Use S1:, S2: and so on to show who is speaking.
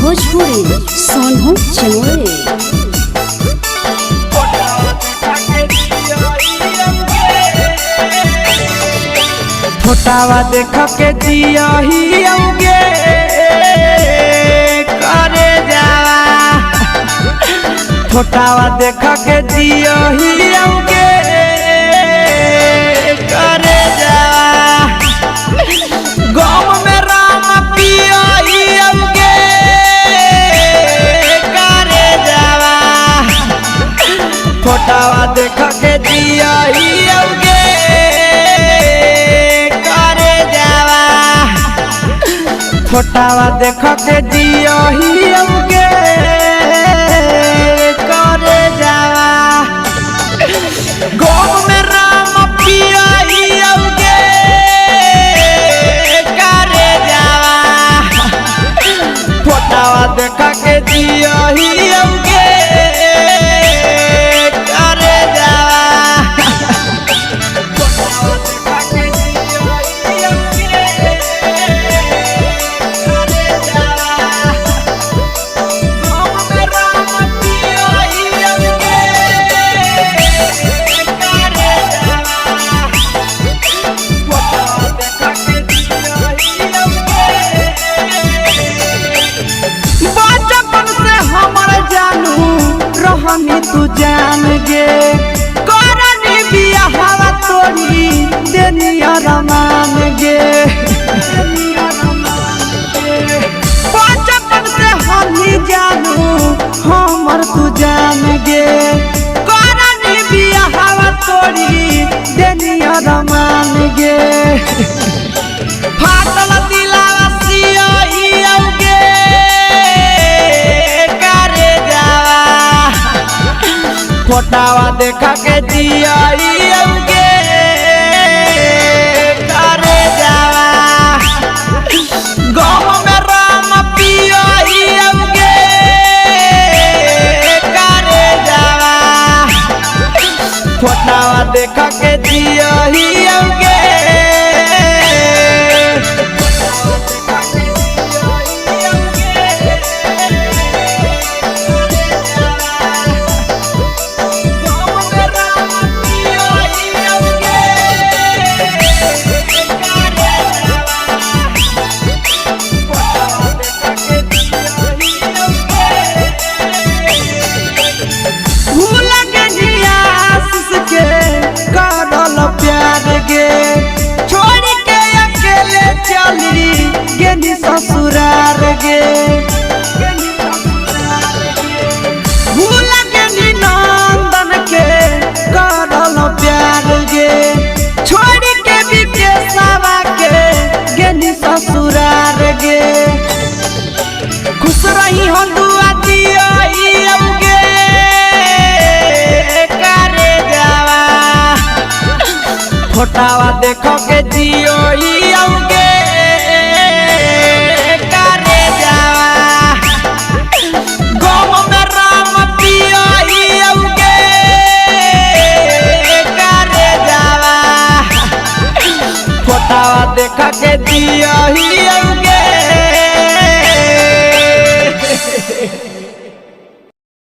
S1: भोजपुरी सोनू चमोरे।
S2: फोटावा देख के जिया ही अउगे करे जावा। फोटावा देख के जिया ही अउगे करे जावा। गाँव में राम पिया ही अउगे करे जावा। फोटावा देख के जिया ही अउगे फोटावा देख के जिया ही अउगे करे जावा। गाँव में राम पिया ही अउगे करे जावा। फोटावा देख के जिया ही अउगे करे जावा। रहनी तू जान गे करनी बिया हवा तोरी देनिया रमान गे। बचपन से हमी जानू हमर तू जान गे करनी बिया हवा तोरी देनिया रमान गे। फाटल दिलावा सिया ही अउगे फोटावा देख के जिया ही अउगे करे जावा। गाँव में राम पिया ही अउगे करे जावा। फोटावा देख के जिया ही अउगे ससुरार गे। भूल गेली नंदन के करल प्यार गे छोड़ के विकेशवा के गेली ससुरार गे। खुश रही हो दुआ दिया अउगे करे जावा। फोटावा देख के जियो अउगे